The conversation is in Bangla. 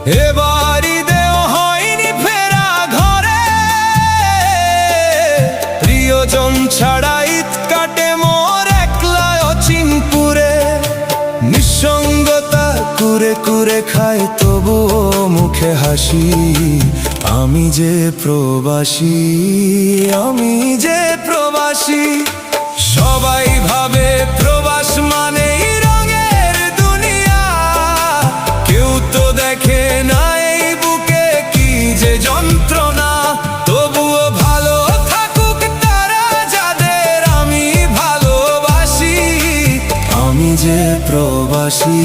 এবার ঈদেও হয়নি ফেরা ঘরে, প্রিয়জন ছাড়া ঈদ কাটে মোর একলা অচিনপুরে। নিঃসঙ্গতা কুরে কুরে খায় তবুও মুখে হাসি, আমি যে প্রবাসী, আমি যে প্রবাসী। সবাই ভাবে প্রবাস মানেই রঙের দুনিয়া, কেউ তো দেখে না এই বুকে কি যে যন্ত্রণা। তবুও ভালো থাকুক তারা যাদের আমি ভালোবাসি, আমি যে প্রবাসী।